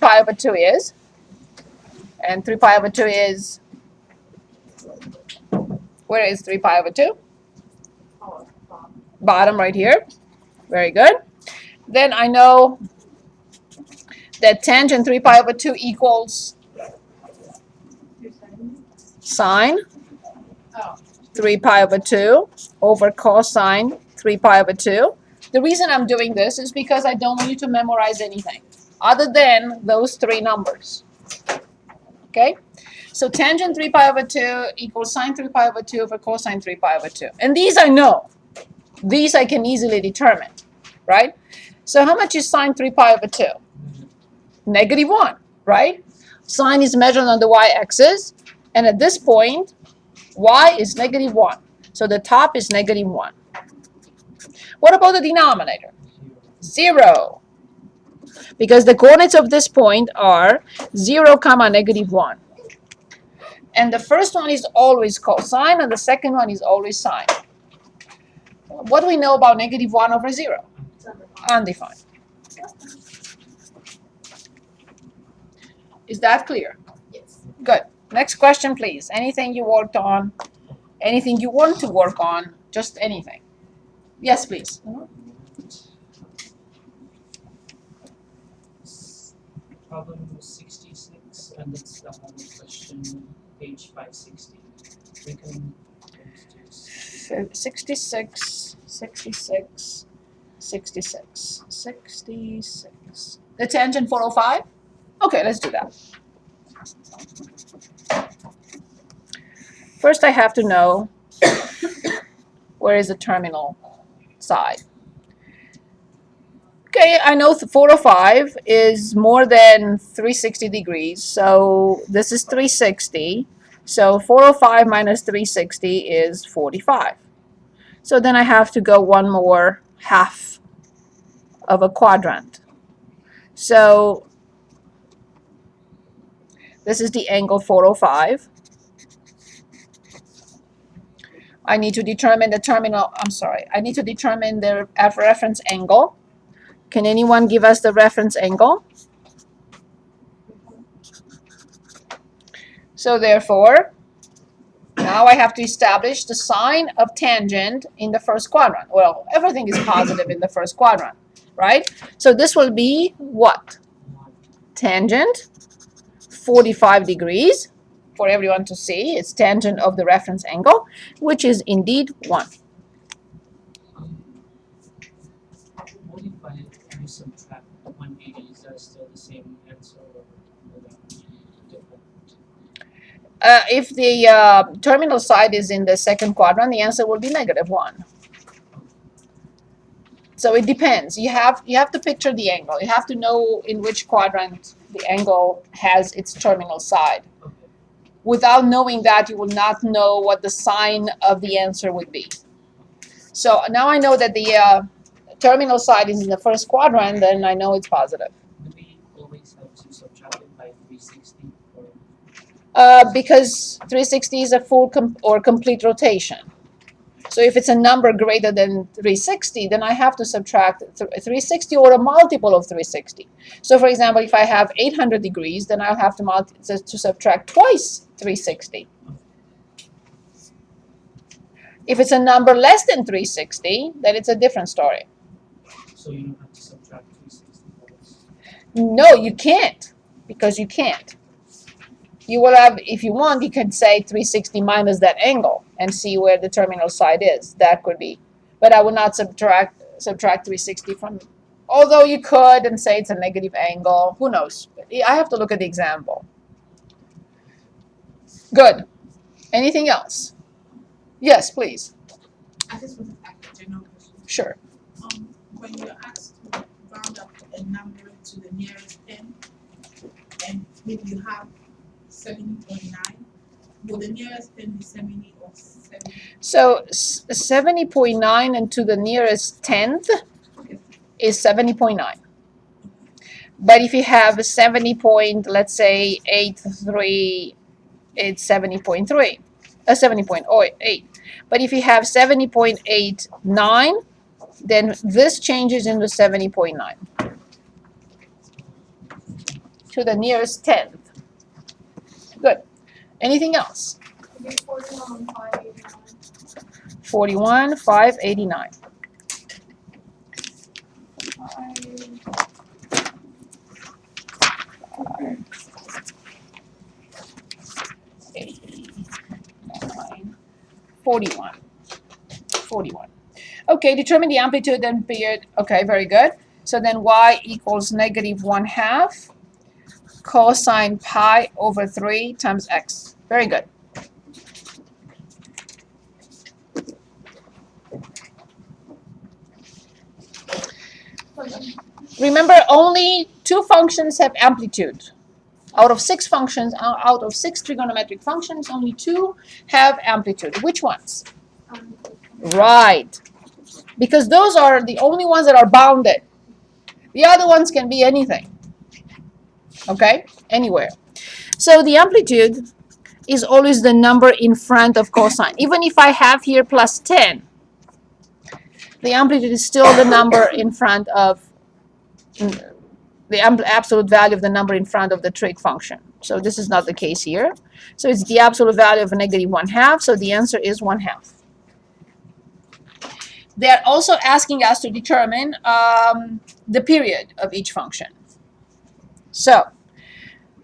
pi over 2 is? And 3 pi over 2 is, where is 3 pi over 2? Bottom right here. Very good. Then I know that tangent 3 pi over 2 equals sine 3 pi over 2 over cosine 3 pi over 2. The reason I'm doing this is because I don't want you to memorize anything other than those three numbers. Okay? So tangent 3 pi over 2 equals sine 3 pi over 2 over cosine 3 pi over 2. And these I know. These I can easily determine, right? So how much is sine 3 pi over 2? Negative 1, right? Sine is measured on the y-axis, and at this point, y is negative 1. So the top is negative 1. What about the denominator? 0. Because the coordinates of this point are 0, comma, negative 1. And the first one is always cosine, and the second one is always sine. What do we know about negative 1 over 0? Undefined. Is that clear? Yes. Good. Next question, please. Anything you worked on? Anything you want to work on? Just anything. Yes, please. Problem 66, and it's the whole question, page 560. We can 66, 66, 66, 66. The tangent 405? Okay, let's do that. First, I have to know where is the terminal side. Okay, I know 405 is more than 360 degrees, so this is 360. So 405 minus 360 is 45. So then I have to go one more half of a quadrant. So this is the angle 405. I need to determine the terminal, I need to determine the reference angle. Can anyone give us the reference angle? So therefore, now I have to establish the sign of tangent in the first quadrant. Well, everything is positive in the first quadrant, right? So this will be what? Tangent 45 degrees. For everyone to see, it's tangent of the reference angle, which is indeed 1. What if I subtract 180? Is that still the same answer or different? If the terminal side is in the second quadrant, the answer will be negative 1. So it depends. You have to picture the angle. You have to know in which quadrant the angle has its terminal side. Without knowing that, you will not know what the sign of the answer would be. So now I know that the terminal side is in the first quadrant, then I know it's positive. Do we always have to subtract it by 360? Because 360 is a full or complete rotation. So if it's a number greater than 360, then I have to subtract 360 or a multiple of 360. So for example, if I have 800 degrees, then I'll have to subtract twice 360. If it's a number less than 360, then it's a different story. So you don't have to subtract 360? No, you can't, because you can't. You will have, if you want, you can say 360 minus that angle and see where the terminal side is. That could be. But I would not subtract 360 from, although you could and say it's a negative angle. Who knows? I have to look at the example. Good. Anything else? Yes, please. I just want to ask a general question. Sure. When you're asked to round up a number to the nearest 10, and maybe you have 70.9, will the nearest 10 be 70 or 70? So 70.9 and to the nearest 10th is 70.9. But if you have a 70 point, let's say 83, it's 70.3, 70.08. But if you have 70.89, then this changes into 70.9. to the nearest tenth. Good. Anything else? 41, 589. 41. 41. Okay, determine the amplitude and period. Okay, very good. So then y equals negative 1/2 cosine pi over 3 times x. Very good. Remember, only 2 functions have amplitude. Out of 6 functions, out of 6 trigonometric functions, only 2 have amplitude. Which ones? Right. Because those are the only ones that are bounded. The other ones can be anything. Okay? Anywhere. So the amplitude is always the number in front of cosine. Even if I have here plus 10, the amplitude is still the number in front of the absolute value of the number in front of the trig function. So this is not the case here. So it's the absolute value of negative 1/2. So the answer is 1/2. They're also asking us to determine the period of each function. So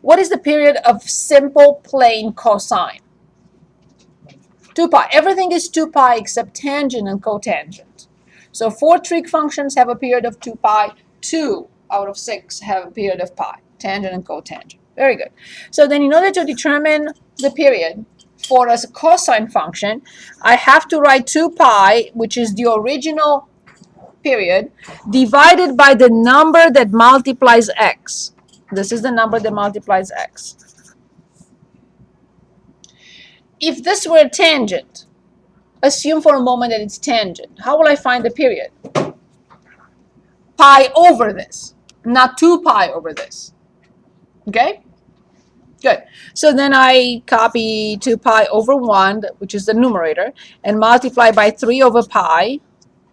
what is the period of simple plane cosine? 2 pi. Everything is 2 pi except tangent and cotangent. So 4 trig functions have a period of 2 pi. 2 out of 6 have a period of pi, tangent and cotangent. Very good. So then in order to determine the period for a cosine function, I have to write 2 pi, which is the original period, divided by the number that multiplies x. This is the number that multiplies x. If this were tangent, assume for a moment that it's tangent. How will I find the period? Pi over this, not 2 pi over this. Okay? Good. So then I copy 2 pi over 1, which is the numerator, and multiply by 3 over pi,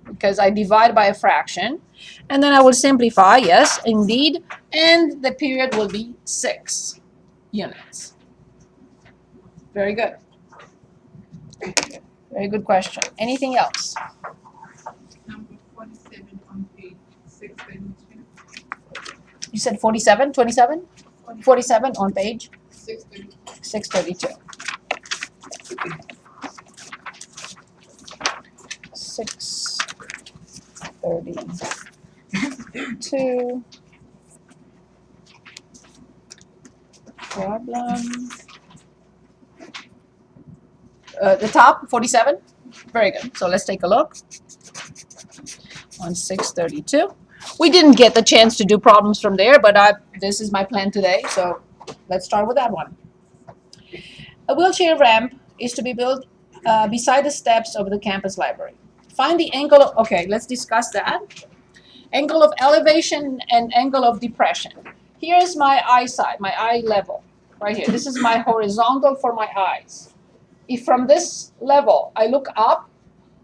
because I divide by a fraction. And then I will simplify, yes, indeed, and the period will be 6 units. Very good. Very good question. Anything else? Number 47 on page 632. You said 47, 27? 47 on page 632. 632. 632. Problem. The top, 47? Very good. So let's take a look. On 632. We didn't get the chance to do problems from there, but this is my plan today, so let's start with that one. A wheelchair ramp is to be built beside the steps of the campus library. Find the angle of, okay, let's discuss that. Angle of elevation and angle of depression. Here's my eyesight, my eye level, right here. This is my horizontal for my eyes. If from this level I look up,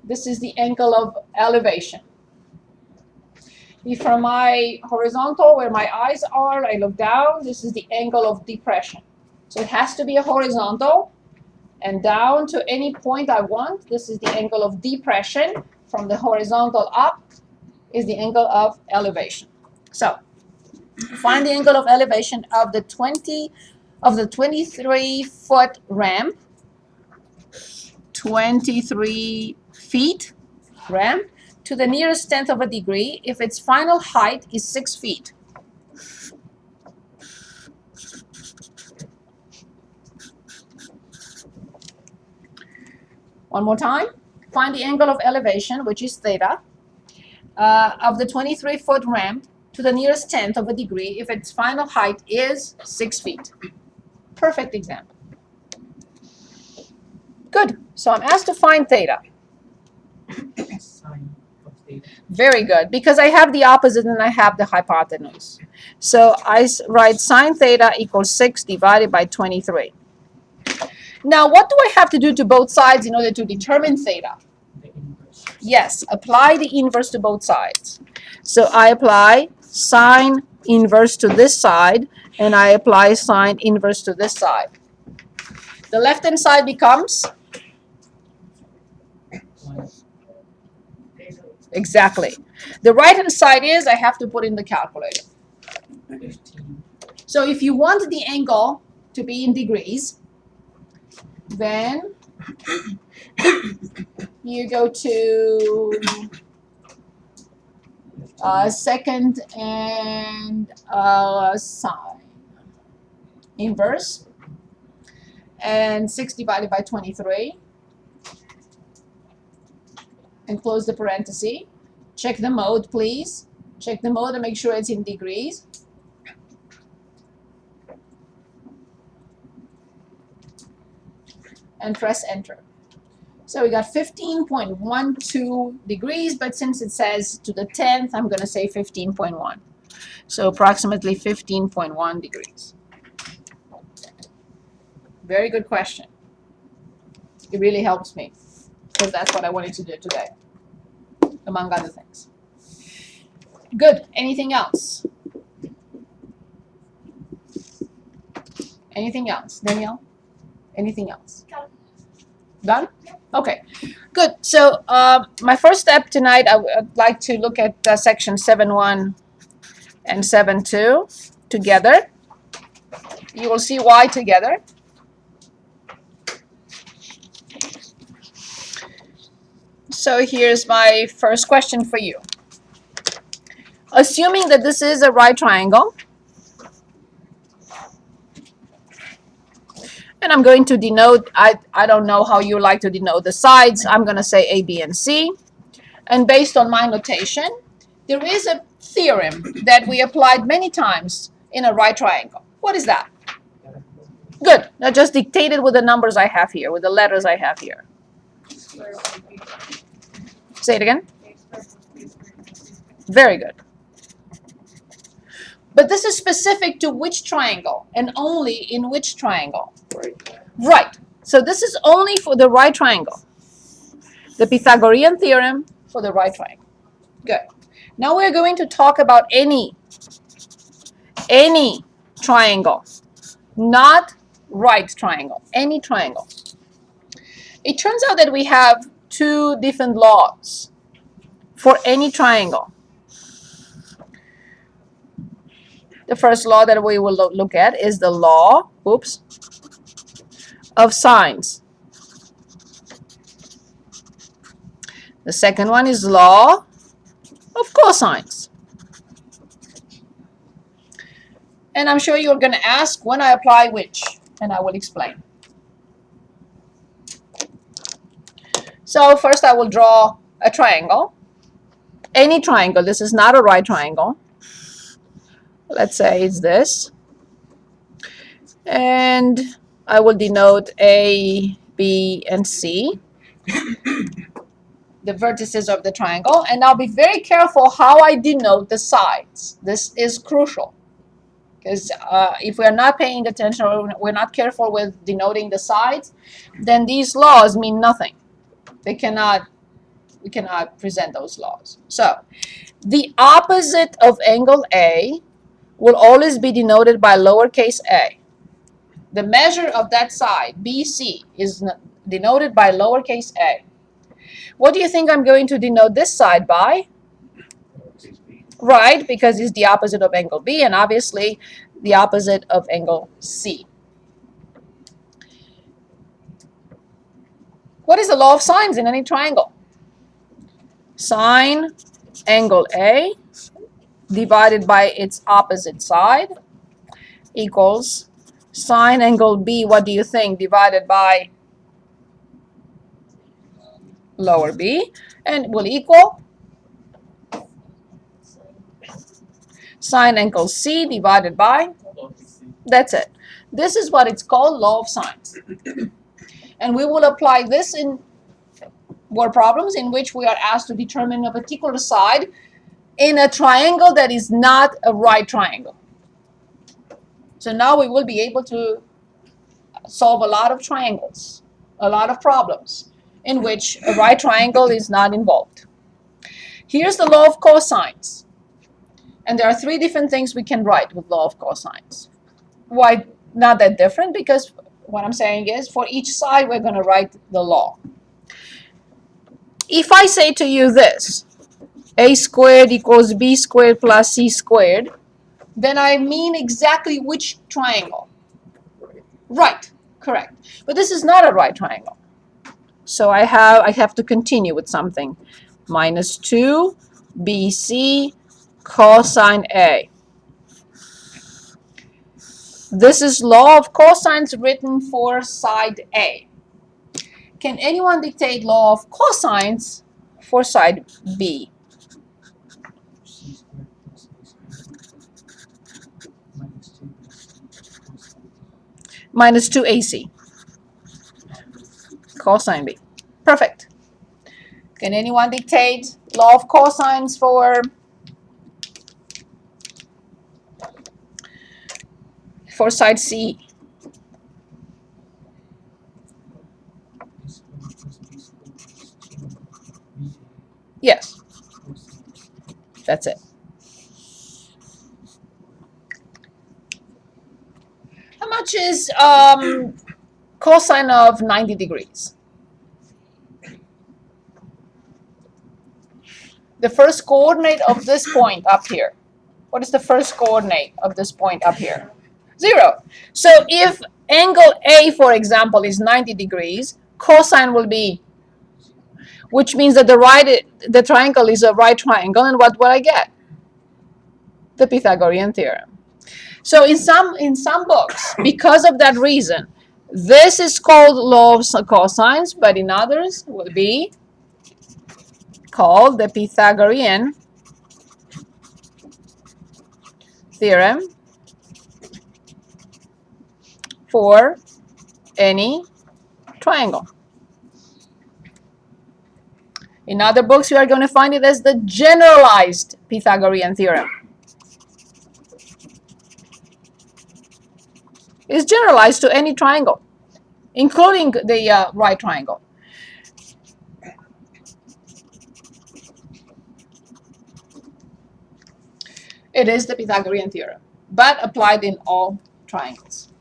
this is the angle of elevation. If from my horizontal, where my eyes are, I look down, this is the angle of depression. So it has to be a horizontal, and down to any point I want, this is the angle of depression. From the horizontal up is the angle of elevation. So find the angle of elevation of the 23-foot ramp, 23 feet ramp, to the nearest tenth of a degree if its final height is 6 feet. One more time. Find the angle of elevation, which is theta, of the 23-foot ramp to the nearest tenth of a degree if its final height is 6 feet. Perfect example. Good. So I'm asked to find theta. Sine of theta. Very good, because I have the opposite and I have the hypotenuse. So I write sine theta equals 6 divided by 23. Now, what do I have to do to both sides in order to determine theta? The inverse. Yes, apply the inverse to both sides. So I apply sine inverse to this side, and I apply sine inverse to this side. The left-hand side becomes? Exactly. The right-hand side is, I have to put in the calculator. 15. So if you want the angle to be in degrees, then you go to second and sine inverse, and 6 divided by 23, and close the parenthesis. Check the mode, please. Check the mode and make sure it's in degrees. And press enter. So we got 15.12 degrees, but since it says to the 10th, I'm going to say 15.1. So approximately 15.1 degrees. Very good question. It really helps me, because that's what I wanted to do today, among other things. Good. Anything else? Anything else? Danielle? Anything else? Done? Okay, good. So my first step tonight, I would like to look at section 7.1 and 7.2 together. You will see why together. So here's my first question for you. Assuming that this is a right triangle, and I'm going to denote, I don't know how you like to denote the sides. I'm going to say A, B, and C. And based on my notation, there is a theorem that we applied many times in a right triangle. What is that? Good. Now just dictate it with the numbers I have here, with the letters I have here. Say it again. Very good. But this is specific to which triangle, and only in which triangle? Right. So this is only for the right triangle. The Pythagorean theorem for the right triangle. Good. Now we're going to talk about any triangle, not right triangle, any triangle. It turns out that we have two different laws for any triangle. The first law that we will look at is the law, of sines. The second one is law of cosines. And I'm sure you're going to ask when I apply which, and I will explain. So first I will draw a triangle. Any triangle. This is not a right triangle. Let's say it's this. And I will denote A, B, and C, the vertices of the triangle. And I'll be very careful how I denote the sides. This is crucial. Because if we're not paying attention, or we're not careful with denoting the sides, then these laws mean nothing. We cannot present those laws. So the opposite of angle A will always be denoted by lowercase a. The measure of that side, BC, is denoted by lowercase a. What do you think I'm going to denote this side by? Right, because it's the opposite of angle B, and obviously the opposite of angle C. What is the law of sines in any triangle? Sine angle A divided by its opposite side equals sine angle B, what do you think, divided by lower b, and will equal sine angle C divided by, that's it. This is what it's called, law of sines. And we will apply this in word problems in which we are asked to determine a particular side in a triangle that is not a right triangle. So now we will be able to solve a lot of triangles, a lot of problems in which a right triangle is not involved. Here's the law of cosines. And there are three different things we can write with law of cosines. Why not that different? Because what I'm saying is for each side we're going to write the law. If I say to you this, a squared equals b squared plus c squared, then I mean exactly which triangle? Right, correct. But this is not a right triangle. So I have to continue with something. Minus 2 bc cosine a. This is law of cosines written for side A. Can anyone dictate law of cosines for side B? C squared plus A squared minus 2 Minus 2ac cosine B. Perfect. Can anyone dictate law of cosines for side C? A squared plus B squared plus 2 Yes, cosine. that's it. How much is cosine of 90 degrees? The first coordinate of this point up here. What is the first coordinate of this point up here? 0. So if angle A, for example, is 90 degrees, cosine will be, which means that the triangle is a right triangle, and what will I get? The Pythagorean theorem. So in some books, because of that reason, this is called law of cosines, but in others will be called the Pythagorean theorem for any triangle. In other books, you are going to find it as the generalized Pythagorean theorem. It's generalized to any triangle, including the right triangle. It is the Pythagorean theorem, but applied in all triangles.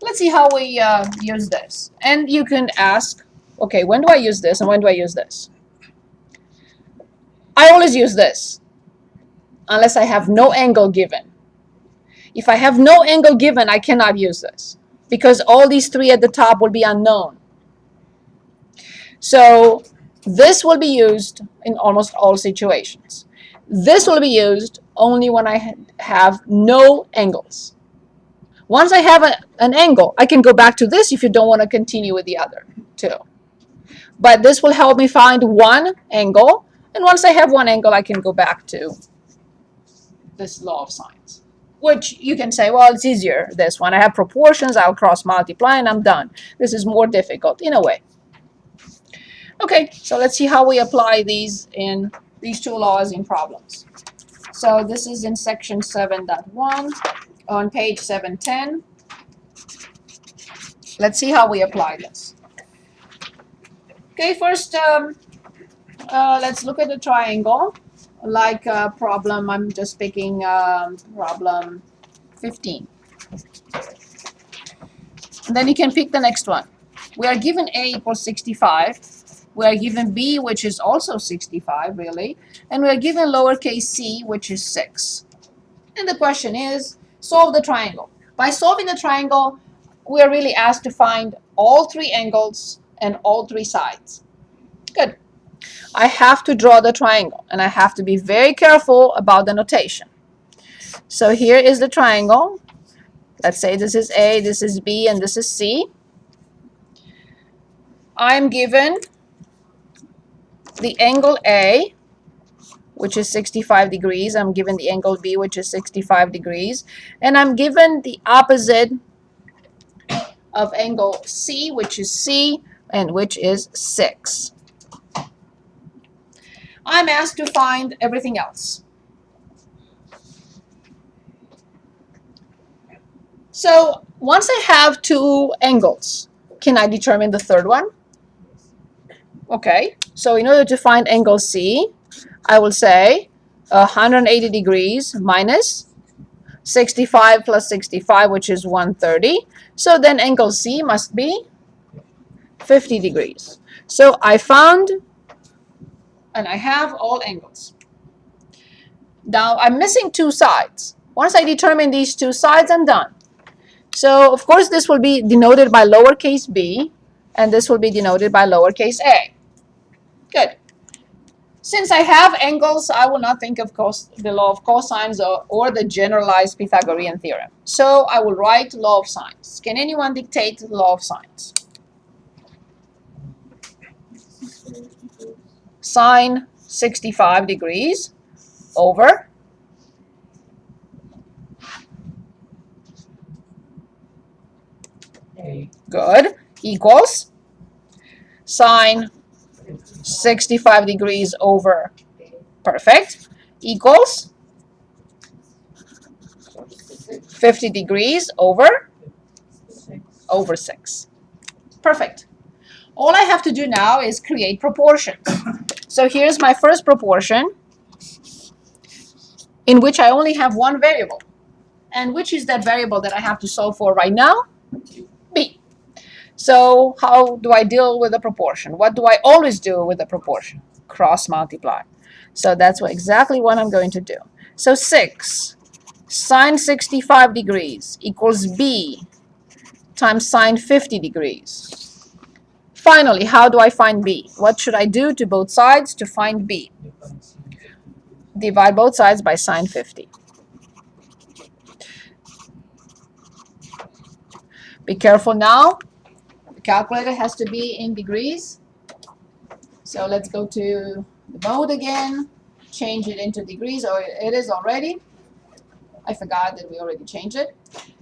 Let's see how we use this. And you can ask, okay, when do I use this and when do I use this? I always use this, unless I have no angle given. If I have no angle given, I cannot use this, because all these three at the top will be unknown. So this will be used in almost all situations. This will be used only when I have no angles. Once I have an angle, I can go back to this if you don't want to continue with the other two. But this will help me find one angle, and once I have one angle, I can go back to this law of sines, which you can say, well, it's easier, this one. I have proportions, I'll cross multiply, and I'm done. This is more difficult in a way. Okay, so let's see how we apply these two laws in problems. So this is in section 7.1 on page 710. Let's see how we apply this. Okay, first let's look at the triangle. Like problem, I'm just picking problem 15. And then you can pick the next one. We are given A equals 65. We are given B, which is also 65, really. And we are given lowercase c, which is 6. And the question is, solve the triangle. By solving the triangle, we are really asked to find all three angles and all three sides. Good. I have to draw the triangle, and I have to be very careful about the notation. So here is the triangle. Let's say this is A, this is B, and this is C. I'm given the angle A, which is 65 degrees. I'm given the angle B, which is 65 degrees. And I'm given the opposite of angle C, which is C, and which is 6. I'm asked to find everything else. So once I have two angles, can I determine the third one? Okay, so in order to find angle C, I will say 180 degrees minus 65 plus 65, which is 130. So then angle C must be 50 degrees. So I found, and I have all angles. Now I'm missing two sides. Once I determine these two sides, I'm done. So of course this will be denoted by lowercase b, and this will be denoted by lowercase a. Good. Since I have angles, I will not think of the law of cosines or the generalized Pythagorean theorem. So I will write law of sines. Can anyone dictate the law of sines? Sine 65 degrees over A. good equals sine 65 degrees over perfect equals 50 degrees over 6. Perfect. All I have to do now is create proportions. So here's my first proportion in which I only have one variable. And which is that variable that I have to solve for right now? B. So how do I deal with a proportion? What do I always do with a proportion? Cross multiply. So that's exactly what I'm going to do. So 6 sine 65 degrees equals B times sine 50 degrees. Finally, how do I find B? What should I do to both sides to find B? Divide both sides by sine 50. Be careful now. The calculator has to be in degrees. So let's go to the mode again. Change it into degrees, or it is already. I forgot that we already changed it.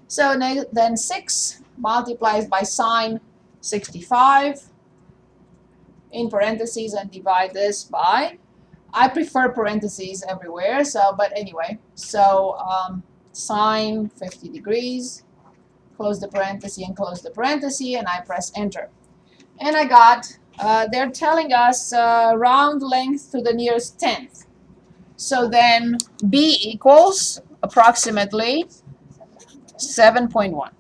So then 6 multiplies by sine 65 in parentheses and divide this by, I prefer parentheses everywhere, so, but anyway, so sine 50 degrees, close the parenthesis and close the parenthesis, and I press enter. And I got, they're telling us round length to the nearest tenth. So then B equals approximately 7.1.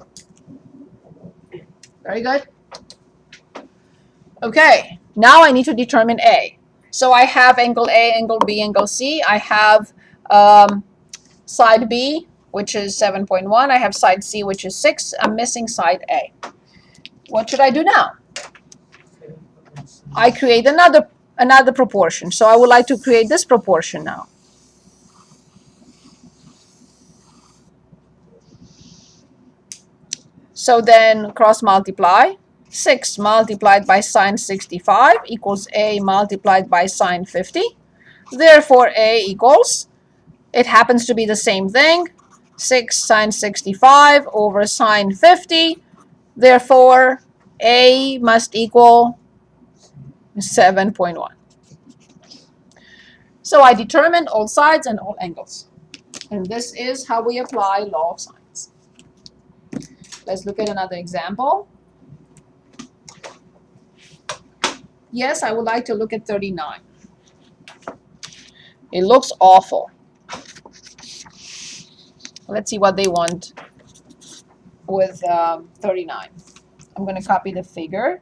Very good. Okay, now I need to determine A. So I have angle A, angle B, angle C. I have side B, which is 7.1. I have side C, which is 6. I'm missing side A. What should I do now? I create another proportion. So I would like to create this proportion now. So then cross multiply. 6 multiplied by sine 65 equals A multiplied by sine 50. Therefore, A equals, it happens to be the same thing, 6 sine 65 over sine 50. Therefore, A must equal 7.1. So I determined all sides and all angles. And this is how we apply law of sines. Let's look at another example. Yes, I would like to look at 39. It looks awful. Let's see what they want with 39. I'm going to copy the figure.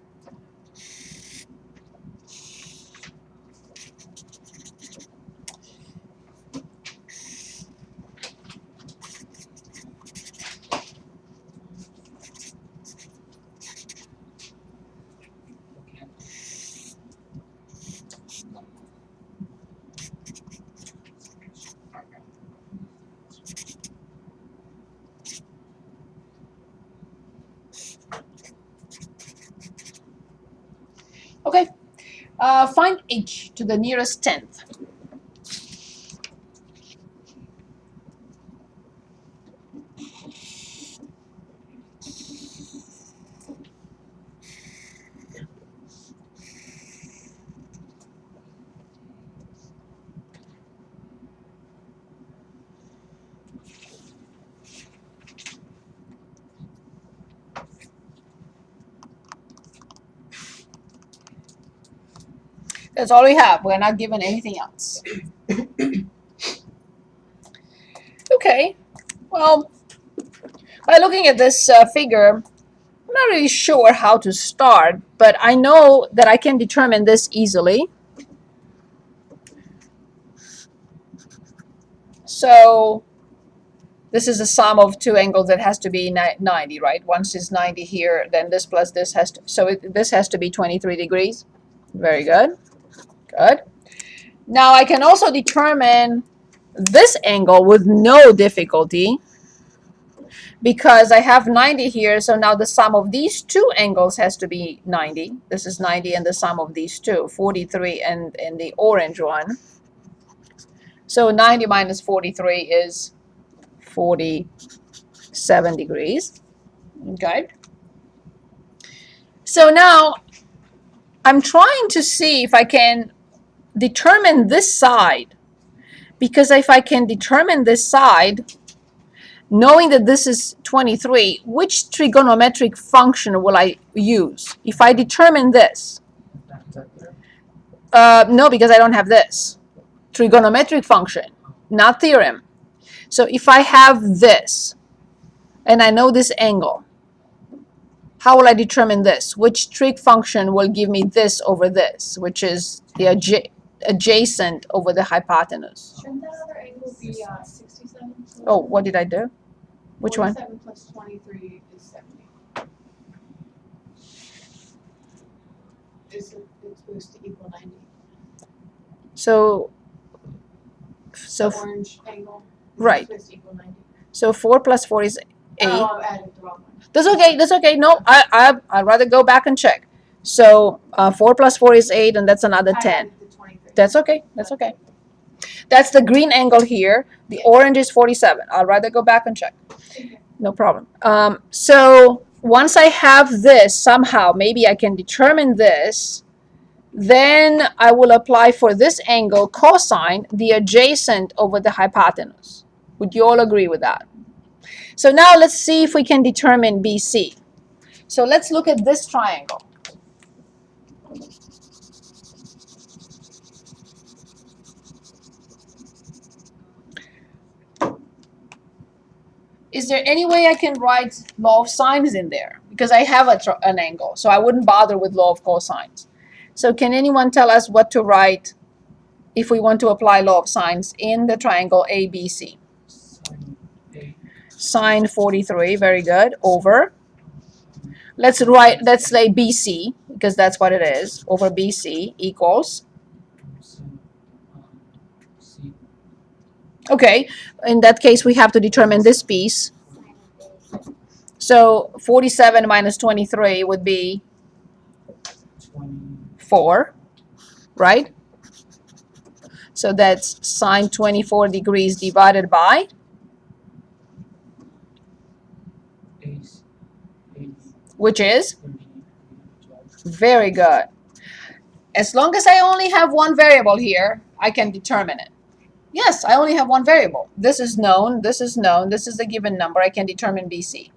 Okay, find h to the nearest tenth. That's all we have. We're not given anything else. Okay, well, by looking at this figure, I'm not really sure how to start, but I know that I can determine this easily. So this is the sum of two angles that has to be 90, right? Once is 90 here, then this plus this has to, so this has to be 23 degrees. Very good. Good. Now I can also determine this angle with no difficulty because I have 90 here, so now the sum of these two angles has to be 90. This is 90 and the sum of these two, 43 and the orange one. So 90 minus 43 is 47 degrees. Okay. So now I'm trying to see if I can determine this side, because if I can determine this side, knowing that this is 23, which trigonometric function will I use? If I determine this, no, because I don't have this. Trigonometric function, not theorem. So if I have this, and I know this angle, how will I determine this? Which trig function will give me this over this, which is the adjacent over the hypotenuse? Shouldn't that other angle be 67? Oh, what did I do? Which one? 47 plus 23 is 70. It's supposed to equal 90. So The orange angle is right. supposed to equal 90. So 4 plus 4 is 8. Oh, I added the wrong one. That's okay. That's okay. No, I'd rather go back and check. So 4 plus 4 is 8, and that's another I 10. added the 23. That's okay. That's okay. That's the green angle here. The orange is 47. I'd rather go back and check. Okay. No problem. So once I have this, somehow, maybe I can determine this. Then I will apply for this angle cosine the adjacent over the hypotenuse. Would you all agree with that? So now let's see if we can determine BC. So let's look at this triangle. Is there any way I can write law of sines in there? Because I have an angle, so I wouldn't bother with law of cosines. So can anyone tell us what to write if we want to apply law of sines in the triangle ABC? Sine 43, very good, over. Let's say BC, because that's what it is, over BC equals. Okay, in that case, we have to determine this piece. So 47 minus 23 would be 4, right? So that's sine 24 degrees divided by? Which is? Very good. As long as I only have one variable here, I can determine it. Yes, I only have one variable. This is known, this is known, this is a given number. I can determine BC.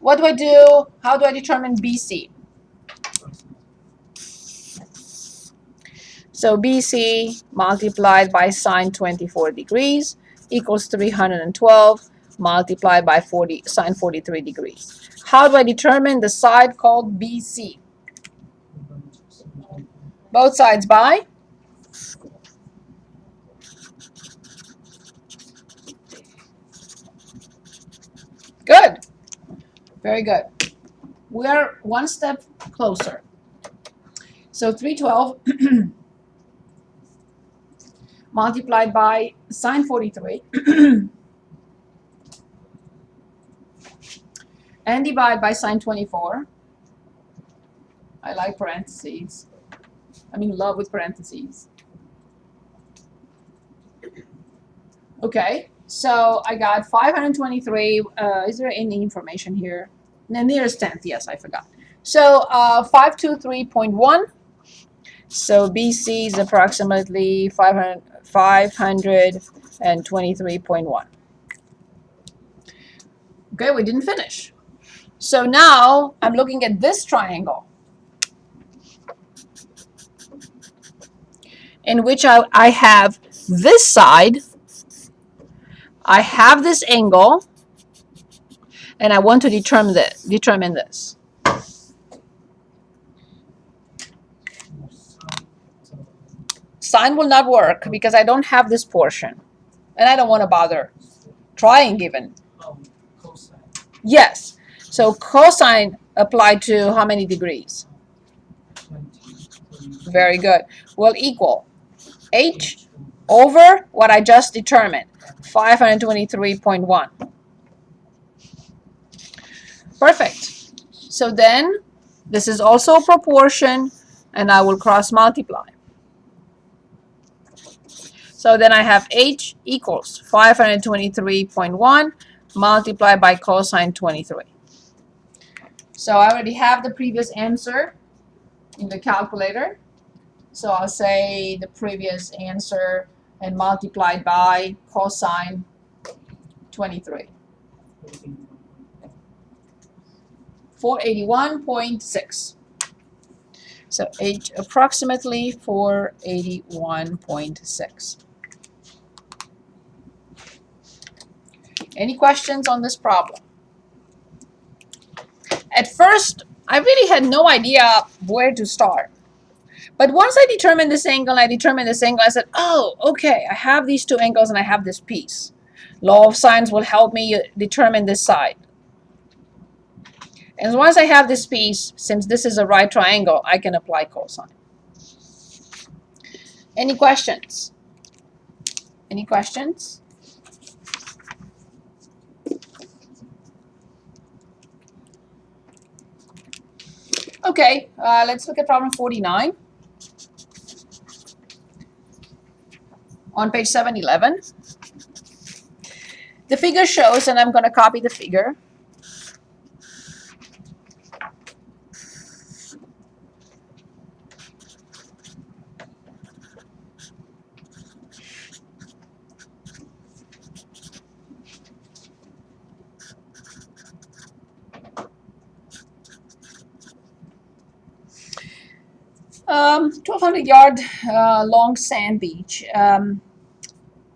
What do I do? How do I determine BC? So BC multiplied by sine 24 degrees equals 312 multiplied by sine 43 degrees. How do I determine the side called BC? Both sides by? Good. Very good. We're one step closer. So 312 multiplied by sine 43 and divide by sine 24. I like parentheses. I'm in love with parentheses. Okay, so I got 523. Is there any information here? The nearest tenth, yes, I forgot. So 523.1. So BC is approximately 523.1. Okay, we didn't finish. So now I'm looking at this triangle in which I have this side. I have this angle, and I want to determine this. Sine will not work because I don't have this portion, and I don't want to bother trying even. Cosine. Yes. So cosine applied to how many degrees? 20. Very good. Will equal h over what I just determined, 523.1. Perfect. So then this is also proportion, and I will cross multiply. So then I have h equals 523.1 multiplied by cosine 23. So I already have the previous answer in the calculator. So I'll say the previous answer and multiplied by cosine 23. 481.6. So h approximately 481.6. Any questions on this problem? At first, I really had no idea where to start. But once I determined this angle, I said, oh, okay, I have these two angles and I have this piece. Law of sines will help me determine this side. And once I have this piece, since this is a right triangle, I can apply cosine. Any questions? Any questions? Okay, let's look at problem 49. On page 711. The figure shows, and I'm going to copy the figure. Um, 1,200-yard long sand beach.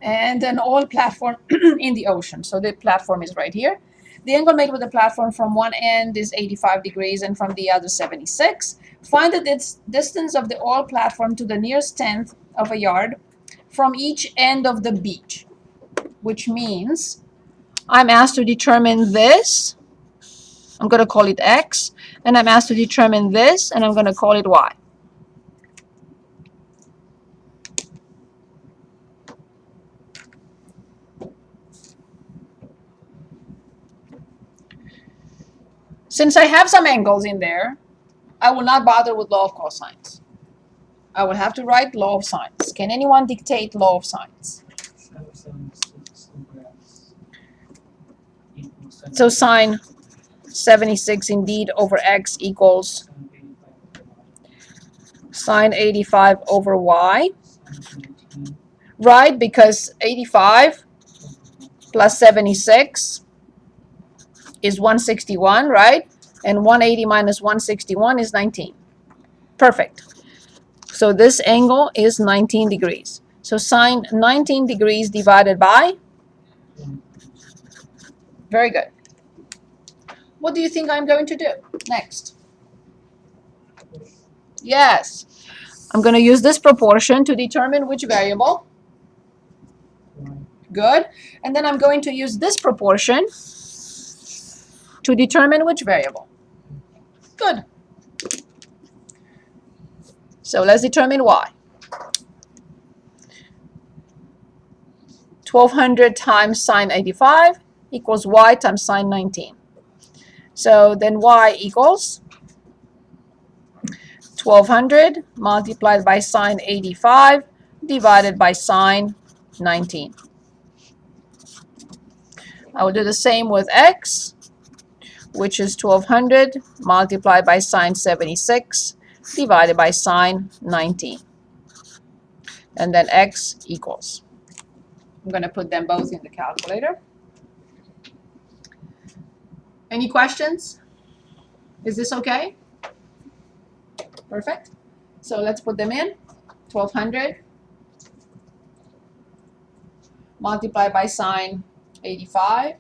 And an oil platform in the ocean. So the platform is right here. The angle made with the platform from one end is 85 degrees and from the other 76. Find the distance of the oil platform to the nearest tenth of a yard from each end of the beach, which means I'm asked to determine this. I'm going to call it x, and I'm asked to determine this, and I'm going to call it y. Since I have some angles in there, I will not bother with law of cosines. I will have to write law of sines. Can anyone dictate law of sines? So sine 76 indeed over x equals sine 85 over y. Right, because 85 plus 76 is 161, right? And 180 minus 161 is 19. Perfect. So this angle is 19 degrees. So sine 19 degrees divided by? Very good. What do you think I'm going to do next? Yes. I'm going to use this proportion to determine which variable. Good. And then I'm going to use this proportion to determine which variable. Good. So let's determine y. 1200 times sine 85 equals y times sine 19. So then y equals 1200 multiplied by sine 85 divided by sine 19. I will do the same with x, which is 1200 multiplied by sine 76 divided by sine 19. And then x equals. I'm going to put them both in the calculator. Any questions? Is this okay? Perfect. So let's put them in. 1200 multiplied by sine 85,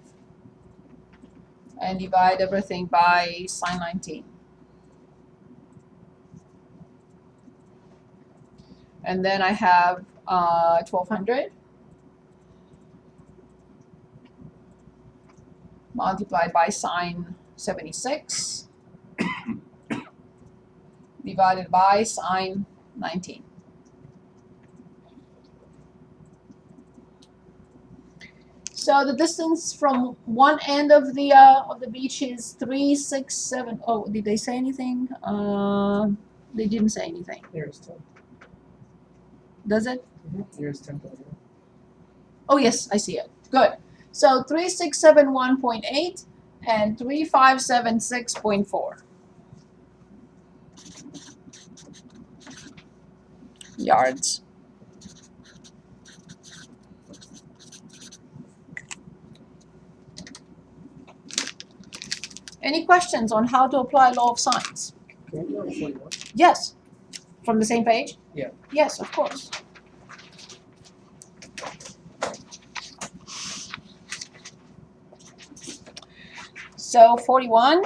and divide everything by sine 19. And then I have 1200 multiplied by sine 76 divided by sine 19. So the distance from one end of the beach is 367. Oh, did they say anything? They didn't say anything. Nearest 10. Does it? Nearest 10. Oh yes, I see it. Good. So 3671.8 and 3576.4 yards. Any questions on how to apply law of sines? Can we go to 41? Yes. From the same page? Yeah. Yes, of course. So 41.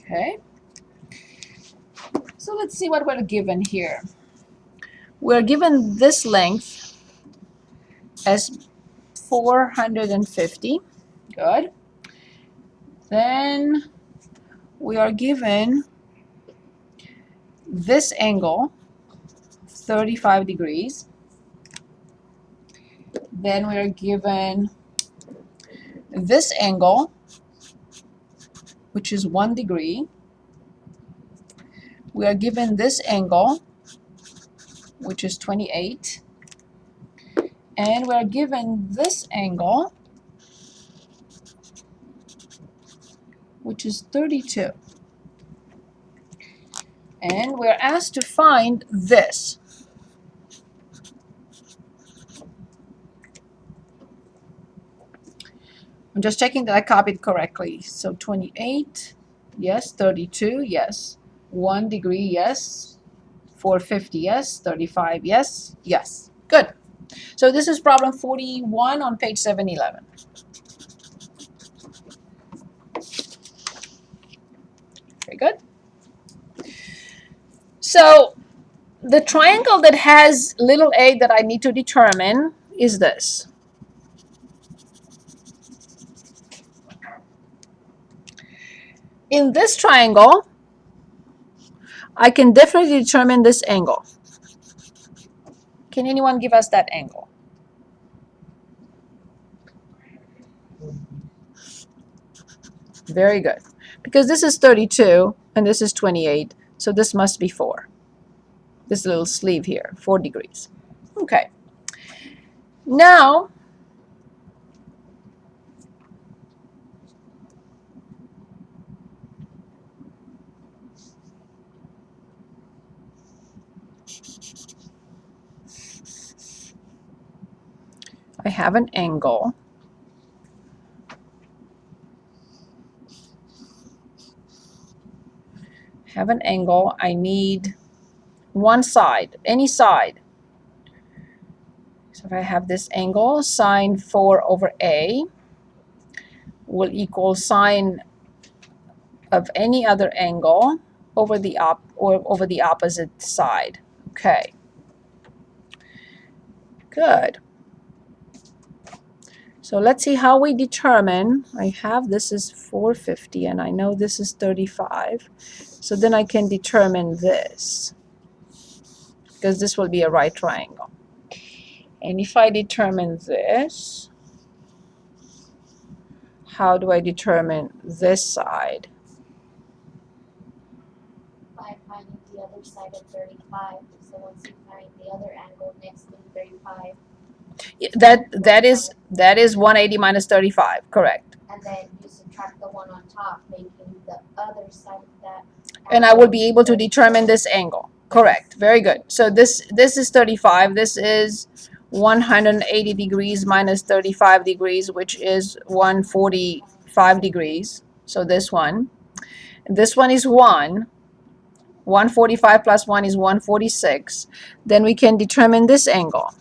Okay. So let's see what we're given here. We're given this length as 450. Good. Then we are given this angle, 35 degrees. Then we are given this angle, which is 1 degree. We are given this angle, which is 28. And we are given this angle, which is 32. And we're asked to find this. I'm just checking that I copied correctly. So 28, yes. 32, yes. 1 degree, yes. 450, yes. 35, yes. Yes. Good. So this is problem 41 on page 711. Very good. So the triangle that has little a that I need to determine is this. In this triangle, I can definitely determine this angle. Can anyone give us that angle? Very good. Because this is 32 and this is 28, so this must be 4. This little sleeve here, 4 degrees. Okay. Now, I have an angle. Have an angle. I need one side, any side. So if I have this angle, sine 4 over a will equal sine of any other angle over the opposite side. Okay. Good. So let's see how we determine. I have this is 450 and I know this is 35. So then I can determine this, because this will be a right triangle. And if I determine this, how do I determine this side? By finding the other side of 35. So once you find the other angle next to 35, Yeah, that is 180 minus 35, correct. and then you subtract the one on top, making the other side of that. And I will be able to determine this angle. Correct. Very good. So this is 35. This is 180 degrees minus 35 degrees, which is 145 degrees. So this one is 1. 145 plus 1 is 146. Then we can determine this angle.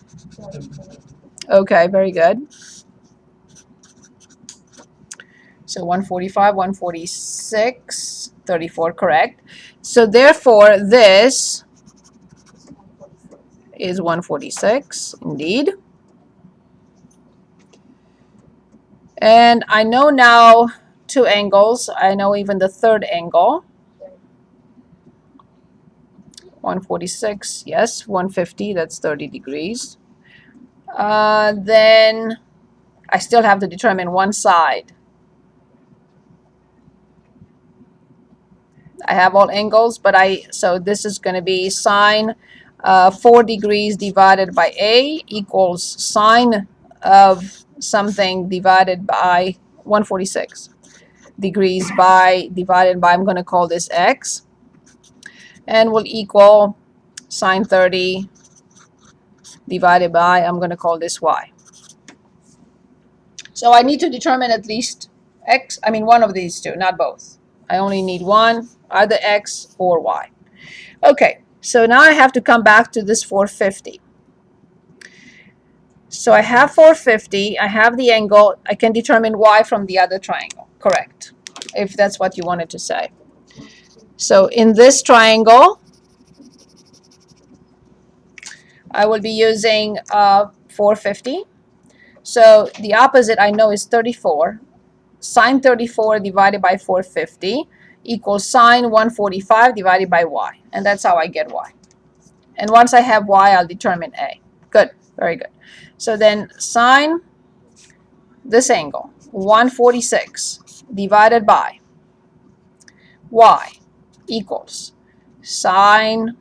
Okay, very good. So 145, 146, 34, correct. So therefore, this is 146, indeed. And I know now two angles. I know even the third angle. 146, yes. 150, that's 30 degrees. Then I still have to determine one side. I have all angles, but so this is going to be sine 4 degrees divided by A equals sine of something divided by 146 degrees divided by, I'm going to call this X, and will equal sine 30 divided by, I'm going to call this Y. So I need to determine at least X, one of these two, not both. I only need one, either X or Y. Okay, so now I have to come back to this 450. So I have 450, I have the angle, I can determine Y from the other triangle, correct, if that's what you wanted to say. So in this triangle, I will be using 450. So the opposite I know is 34. Sine 34 divided by 450 equals sine 145 divided by Y. And that's how I get Y. And once I have Y, I'll determine A. Good, very good. So then sine this angle, 146 divided by Y equals sine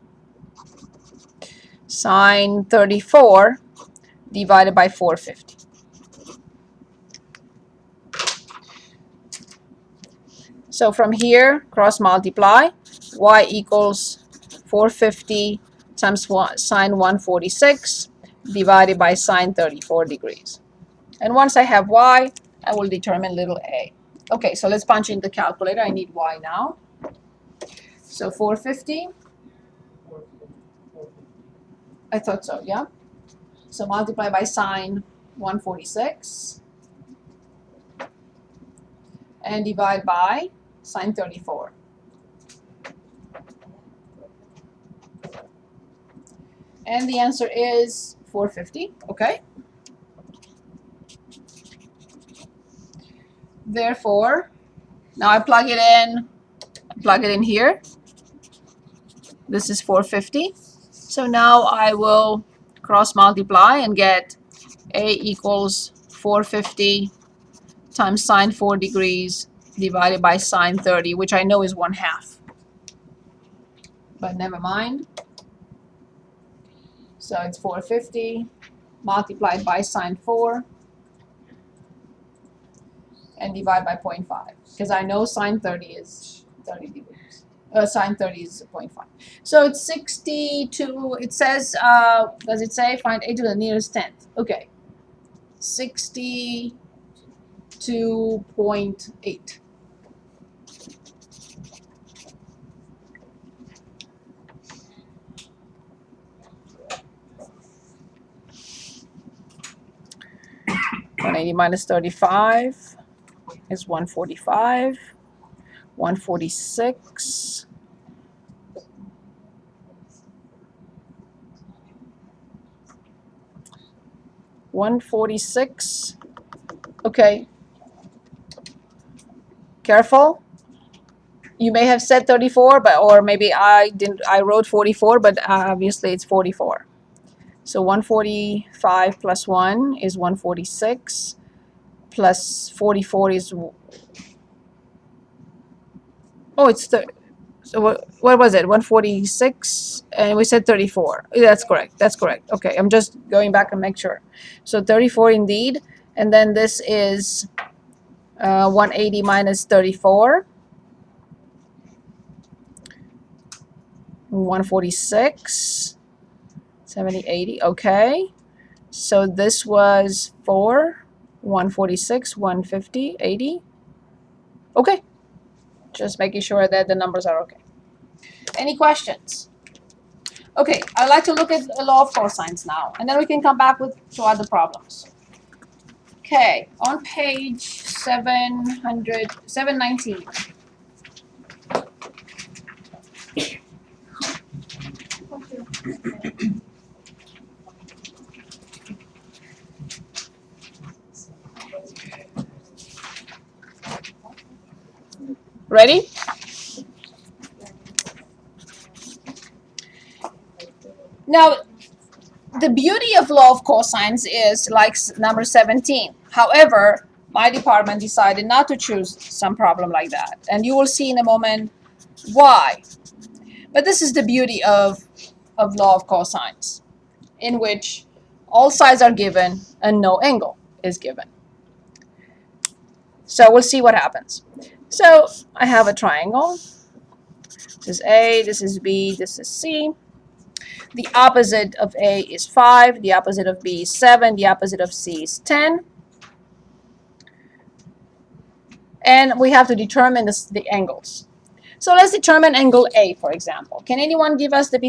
34 divided by 450. So from here, cross multiply, Y equals 450 times sine 146 divided by sine 34 degrees. And once I have Y, I will determine little a. Okay, so let's punch in the calculator. I need Y now. So 450. I thought so, yeah. So multiply by sine 146 and divide by sine 34. And the answer is 450, okay? Therefore, now I plug it in here. This is 450. So now I will cross multiply and get A equals 450 times sine 4 degrees divided by sine 30, which I know is 1/2. But never mind. So it's 450 multiplied by sine 4 and divide by 0.5, because I know sine 30 is 30 degrees. Sine 30 is 0.5. So it's 62, it says, does it say find A to the nearest tenth? Okay. 62.8. minus 35 is 145. 146. Okay. Careful. You may have said 34, or maybe I wrote 44, but obviously it's 44. So 145 plus 1 is 146, plus 44 is, so what was it? 146, and we said 34. That's correct. That's correct. Okay, I'm just going back and make sure. So 34 indeed, and then this is 180 minus 34. 146, 70, 80. Okay, So this was 4, 146, 150, 80. Okay. Just making sure that the numbers are okay. Any questions? Okay, I'd like to look at the law of cosines now, and then we can come back with two other problems. Okay, on page 719. Ready? Now, the beauty of law of cosines is like number 17. However, my department decided not to choose some problem like that. And you will see in a moment why. But this is the beauty of law of cosines, in which all sides are given and no angle is given. So we'll see what happens. So I have a triangle. This is A, this is B, this is C. The opposite of A is 5, the opposite of B is 7, the opposite of C is 10. And we have to determine the angles. So let's determine angle A, for example. Can anyone give us the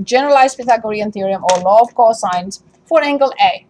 generalized Pythagorean theorem or law of cosines for angle A?